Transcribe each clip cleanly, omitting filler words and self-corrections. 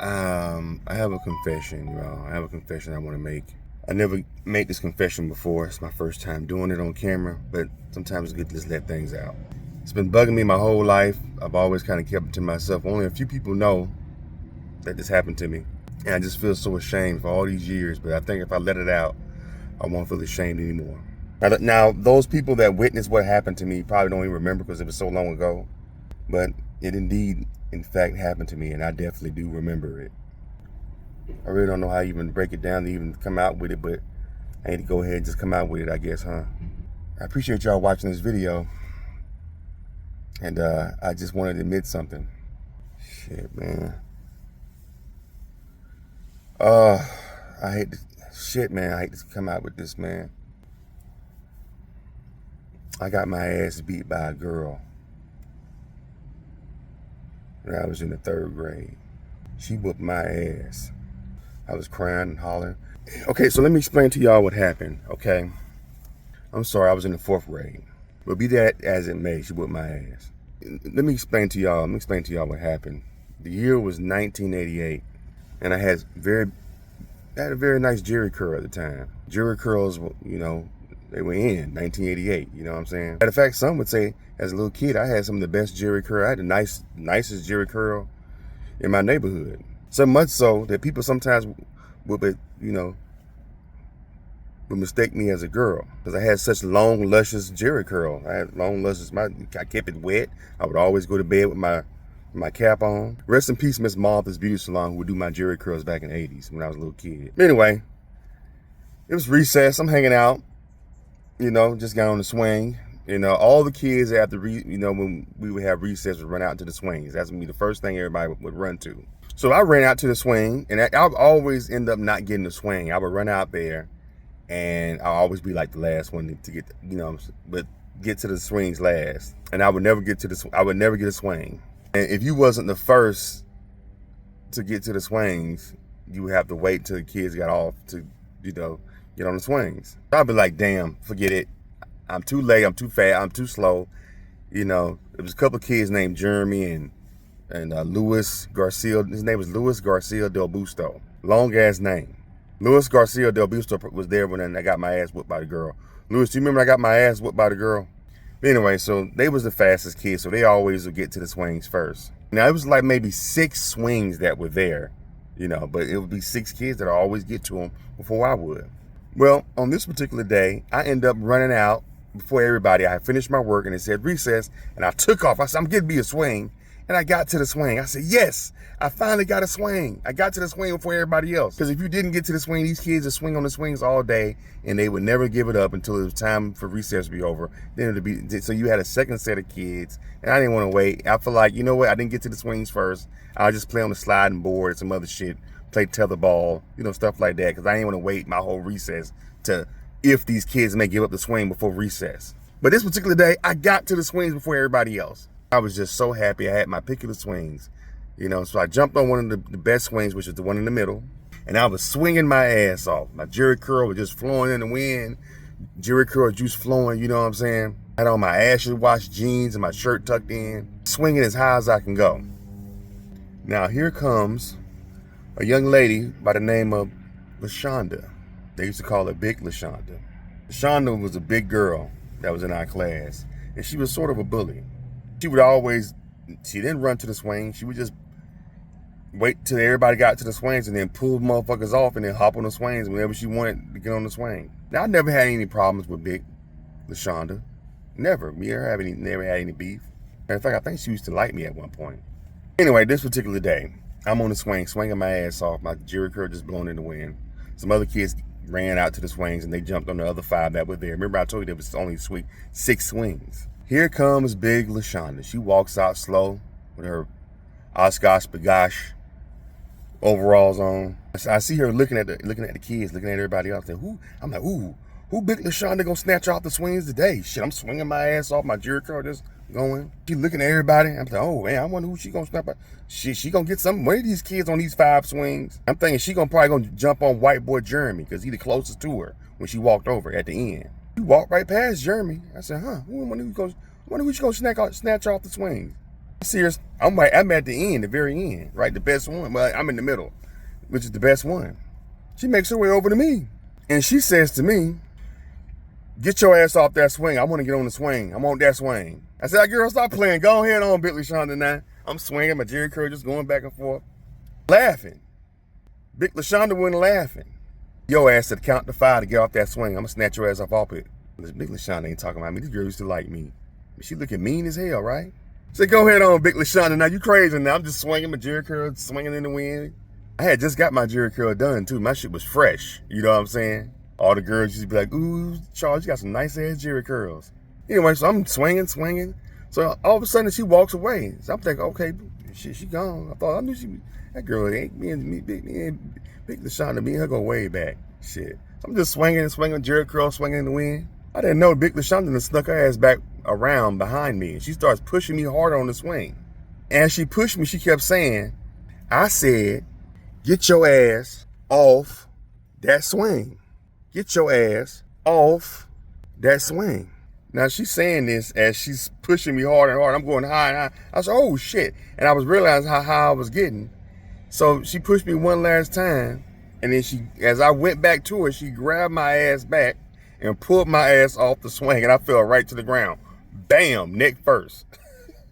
I have a confession, y'all. I have a confession I want to make. I never made this confession before. It's my first time doing it on camera, but sometimes it's good to just let things out. It's been bugging me my whole life. I've always kind of kept it to myself. Only a few people know that this happened to me. And I just feel so ashamed for all these years, but I think if I let it out, I won't feel ashamed anymore. Now, those people that witnessed what happened to me probably don't even remember because it was so long ago, but it indeed, in fact, happened to me, and I definitely do remember it. I really don't know how to even break it down to even come out with it, but I need to go ahead and just come out with it, I guess, huh? I appreciate y'all watching this video, and I just wanted to admit something. Shit, man. I hate to, shit, man, I hate to come out with this, man. I got my ass beat by a girl when I was in the 3rd grade. She whooped my ass. I was crying and hollering. Okay, so let me explain to y'all what happened, okay? I'm sorry, I was in the 4th grade. But be that as it may, she whooped my ass. Let me explain to y'all what happened. The year was 1988, and I had a very nice Jerry curl at the time. Jerry curls, you know, they were in 1988, you know what I'm saying? Matter of fact, some would say, as a little kid, I had some of the best Jerry curl. I had the nicest Jerry curl in my neighborhood. So much so that people sometimes would mistake me as a girl because I had such long, luscious Jerry curl. I had long, luscious. I kept it wet. I would always go to bed with my cap on. Rest in peace, Miss Martha's Beauty Salon, who would do my Jerry curls back in the 80s when I was a little kid. But anyway, it was recess. I'm hanging out. You know, just got on the swing. You know, all the kids after, when we would have recess would run out to the swings. That's gonna be the first thing everybody would run to. So I ran out to the swing, and I would always end up not getting the swing. I would run out there, and I'll always be like the last one to get, but get to the swings last. And I would never get a swing. And if you wasn't the first to get to the swings, you would have to wait till the kids got off to, get on the swings. I'd be like, damn, forget it. I'm too late, I'm too fat, I'm too slow. There was a couple of kids named Jeremy and Luis Garcia. His name was Luis Garcia del Busto. Long ass name. Luis Garcia del Busto was there when I got my ass whooped by the girl. Luis, do you remember I got my ass whooped by the girl? But anyway, so they was the fastest kids, so they always would get to the swings first. Now it was like maybe 6 swings that were there, but it would be 6 kids that always get to them before I would. Well, on this particular day, I ended up running out before everybody. I had finished my work and it said recess, and I took off. I said, I'm getting me a swing. And I got to the swing. I said, yes, I finally got a swing. I got to the swing before everybody else. Because if you didn't get to the swing, these kids would swing on the swings all day, and they would never give it up until it was time for recess to be over. Then so you had a second set of kids, and I didn't want to wait. I feel like, you know what, I didn't get to the swings first. I'll just play on the sliding board and some other shit, play tetherball, stuff like that, because I didn't want to wait my whole recess to if these kids may give up the swing before recess. But this particular day, I got to the swings before everybody else. I was just so happy I had my pick of the swings, so I jumped on one of the best swings, which is the one in the middle, and I was swinging my ass off. My Jerry curl was just flowing in the wind, Jerry curl juice flowing, you know what I'm saying? I had on my ashes washed jeans and my shirt tucked in, swinging as high as I can go. Now here comes a young lady by the name of LaShonda. They used to call her Big LaShonda. LaShonda was a big girl that was in our class, and she was sort of a bully. She didn't run to the swing. She would just wait till everybody got to the swings and then pull motherfuckers off and then hop on the swings whenever she wanted to get on the swing. Now, I never had any problems with Big LaShonda. Never. Never had any beef. In fact, I think she used to like me at one point. Anyway, this particular day, I'm on the swing, swinging my ass off. My Jerry curl just blowing in the wind. Some other kids ran out to the swings and they jumped on the other 5 that were there. Remember I told you there was only 6 swings. Here comes Big LaShonda. She walks out slow with her Oshkosh Bagosh overalls on. I see her looking at the kids, looking at everybody else. I'm like, who Big LaShonda gonna snatch off the swings today? Shit, I'm swinging my ass off, my Jerry curl just going. She looking at everybody. I'm like, oh man, I wonder who she gonna snap at. She gonna get one of these kids on these 5 swings. I'm thinking she probably gonna jump on white boy Jeremy because he the closest to her when she walked over at the end. She walked right past Jeremy. I said, I wonder who's gonna snatch off the swings. Serious, I'm at the end, the very end, right? The best one. Well, I'm in the middle, which is the best one. She makes her way over to me. And she says to me, get your ass off that swing. I want to get on the swing. I'm on that swing. I said, girl, stop playing. Go ahead on, Big LaShonda now. I'm swinging, my Jerry curl just going back and forth. Laughing. Big LaShonda wasn't laughing. Your ass said count to 5 to get off that swing. I'm going to snatch your ass off it. This Big LaShonda ain't talking about me. This girl used to like me. She looking mean as hell, right? So go ahead on, Big LaShonda. Now you crazy now. I'm just swinging my Jerry curl, swinging in the wind. I had just got my Jerry curl done too. My shit was fresh. You know what I'm saying? All the girls used to be like, ooh, Charles, you got some nice ass Jerry curls. Anyway, so I'm swinging. So all of a sudden she walks away. So I'm thinking, okay, she gone. I knew that girl ain't me and Big LaShonda, me and her go way back. Shit. So I'm just swinging, Jerry curl, swinging in the wind. I didn't know Big LaShonda snuck her ass back around behind me. And she starts pushing me harder on the swing. And as she pushed me, she kept saying, I said, get your ass off that swing. Get your ass off that swing. Now she's saying this as she's pushing me hard and hard. I'm going high and high. I said, oh shit. And I was realizing how high I was getting. So she pushed me one last time. And then as I went back to her, she grabbed my ass back and pulled my ass off the swing. And I fell right to the ground. Bam, neck first.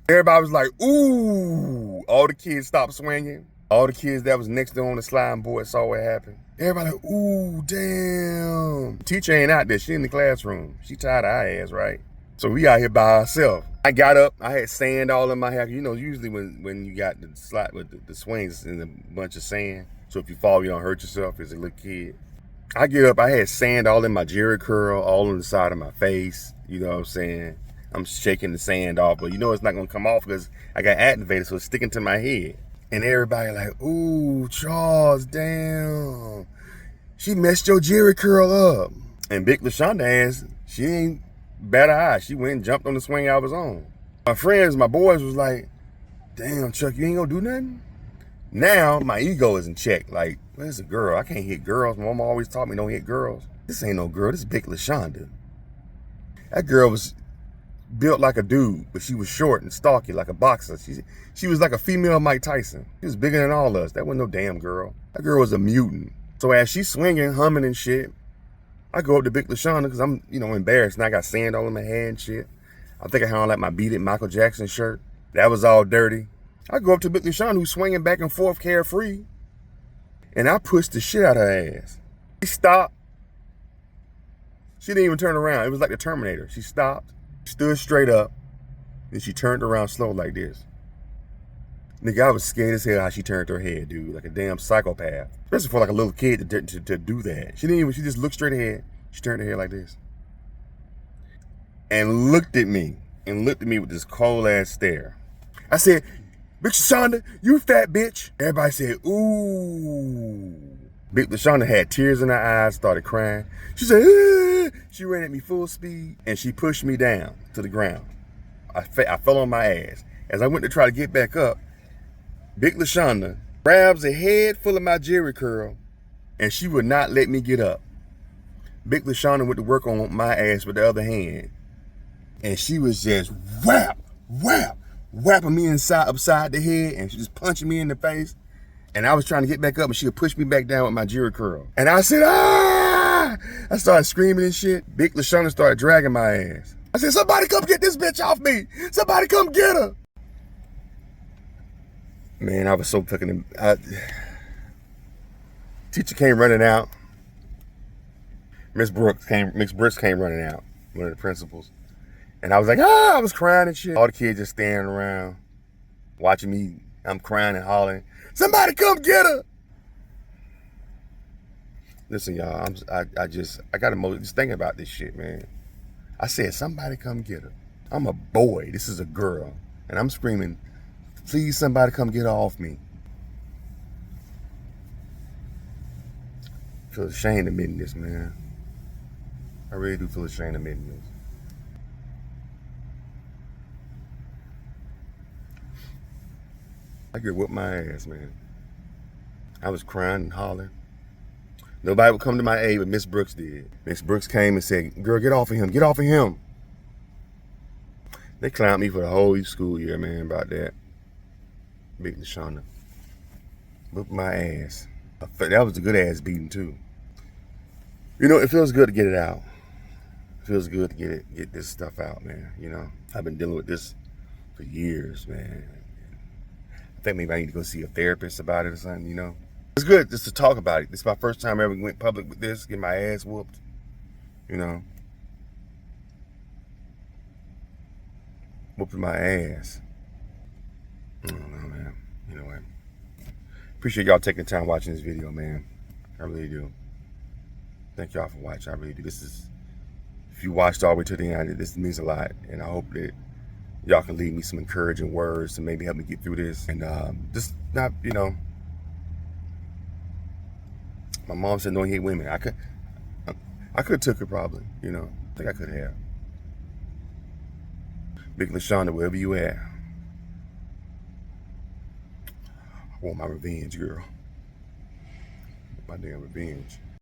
Everybody was like, ooh. All the kids stopped swinging. All the kids that was next to on the sliding board saw what happened. Everybody like, ooh, damn. Teacher ain't out there. She in the classroom. She tired of our ass, right? So we out here by ourselves. I got up. I had sand all in my hair. You know, usually when you got the slide with the swings and a bunch of sand. So if you fall, you don't hurt yourself as a little kid. I get up. I had sand all in my Jerry curl, all on the side of my face. You know what I'm saying? I'm shaking the sand off, but you know it's not going to come off because I got activated, so it's sticking to my head. And everybody like, ooh, Charles, damn. She messed your Jerry curl up. And Big LaShonda ass, she ain't bat an eye. She went and jumped on the swing I was on. My friends, my boys was like, damn, Chuck, you ain't gonna do nothing? Now, my ego is in check. Like, where's a girl? I can't hit girls. My mama always taught me don't hit girls. This ain't no girl. This is Big LaShonda. That girl was built like a dude, but she was short and stocky like a boxer. She was like a female Mike Tyson. She was bigger than all of us. That wasn't no damn girl. That girl was a mutant. So as she's swinging, humming and shit, I go up to Big LaShonda because I'm, embarrassed. And I got sand all in my hair and shit. I think I had on like my Beat It Michael Jackson shirt. That was all dirty. I go up to Big LaShonda who's swinging back and forth carefree. And I pushed the shit out of her ass. She stopped. She didn't even turn around. It was like the Terminator. She stopped. Stood straight up, and she turned around slow like this. Nigga, I was scared as hell how she turned her head, dude, like a damn psychopath. Especially for like a little kid to do that. She just looked straight ahead. She turned her head like this. And looked at me with this cold ass stare. I said, Big LaShonda, you fat bitch. Everybody said, ooh. Big LaShonda had tears in her eyes, started crying. She said, ah! She ran at me full speed, and she pushed me down to the ground. I fell on my ass. As I went to try to get back up, Big LaShonda grabs a head full of my Jerry curl, and she would not let me get up. Big LaShonda went to work on my ass with the other hand, and she was just whapping me upside the head, and she just punching me in the face. And I was trying to get back up, and she would push me back down with my Jerry curl. And I said, ah! I started screaming and shit. Big LaShonda started dragging my ass. I said, somebody come get this bitch off me. Somebody come get her. Man, I was so fucking... Teacher came running out. Miss Brooks came running out, one of the principals. And I was like, I was crying and shit. All the kids just standing around, watching me. I'm crying and hollering, somebody come get her. Listen, y'all, I got emotions just thinking about this shit, man. I said, somebody come get her. I'm a boy. This is a girl. And I'm screaming, please, somebody come get her off me. I feel ashamed admitting this, man. I really do feel ashamed admitting this. I could whip my ass, man. I was crying and hollering. Nobody would come to my aid, but Miss Brooks did. Miss Brooks came and said, girl, get off of him. Get off of him. They clowned me for the whole school year, man, about that. Big LaShonda. Whoop my ass. That was a good ass beating too. You know, it feels good to get it out. It feels good to get this stuff out, man. You know, I've been dealing with this for years, man. I think maybe I need to go see a therapist about it or something, you know. It's good just to talk about it. This is my first time I ever went public with this, get my ass whooped, you know. Whooping my ass. I don't know, man. You know what? Appreciate y'all taking time watching this video, man. I really do. Thank y'all for watching. I really do. If you watched all the way to the end, this means a lot. And I hope that y'all can leave me some encouraging words to maybe help me get through this. And just not, you know. My mom said don't hate women. I could have took her probably, you know. I think I could have. Big LaShonda, wherever you at. I want my revenge, girl. My damn revenge.